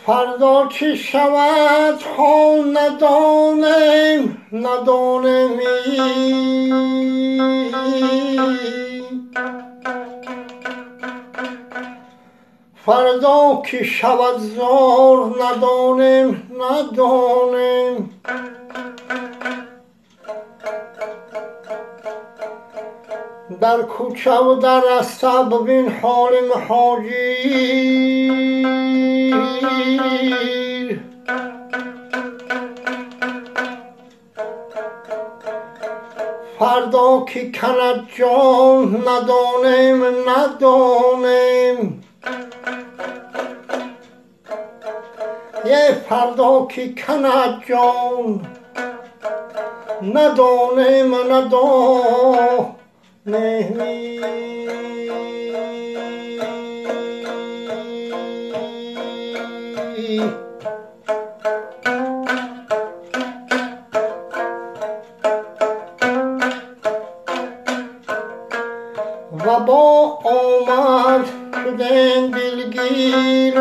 فردا چه شود حال ندانم فردا که شود زار ندانم در کوچه و در رسته ببین حال مهاجیر فردا که کند جان ندانم فردا که کند جان ندانم وبا آمد شدن دلگیر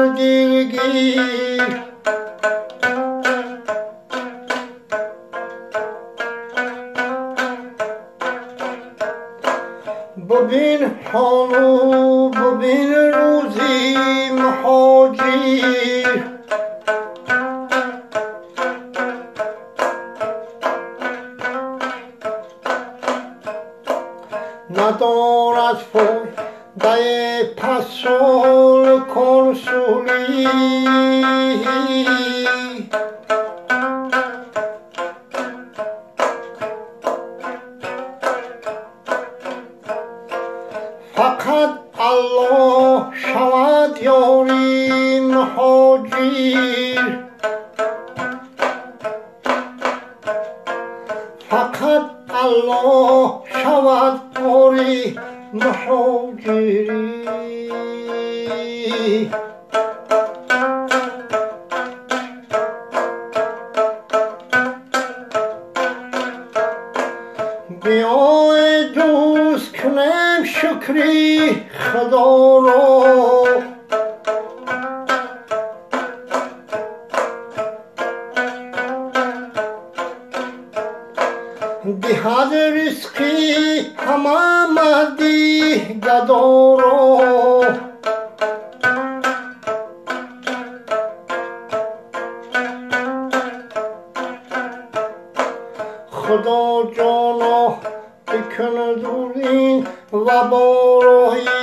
ببین حالو ببین روزی مهاجیر ندارد فایده پسول کنسولی فقط الله شود یاری مهاجیر فقط الله شود یاری مهاجری بیای دوست کنم شکری خدا را دهد رزقی همه مردی گدا را خدا جانا بکن دور این وبا راهی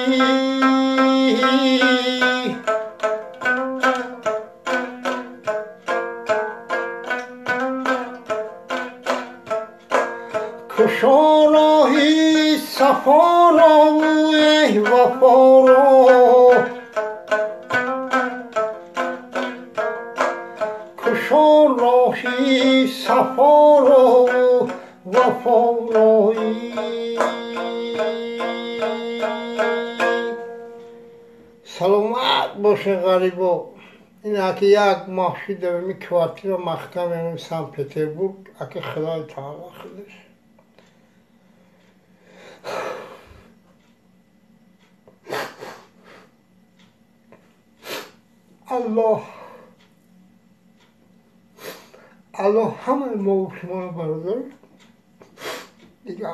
کشا راهی صفا را و وفا را کشا راهی صفا را وفا رایی سلامت باشه غریبا. این اگه یک ماه شده به می کوارتیر محکم سن پتربورگ اگه خدای تعالی خودش الله همه ما و شما رو برادر دیگه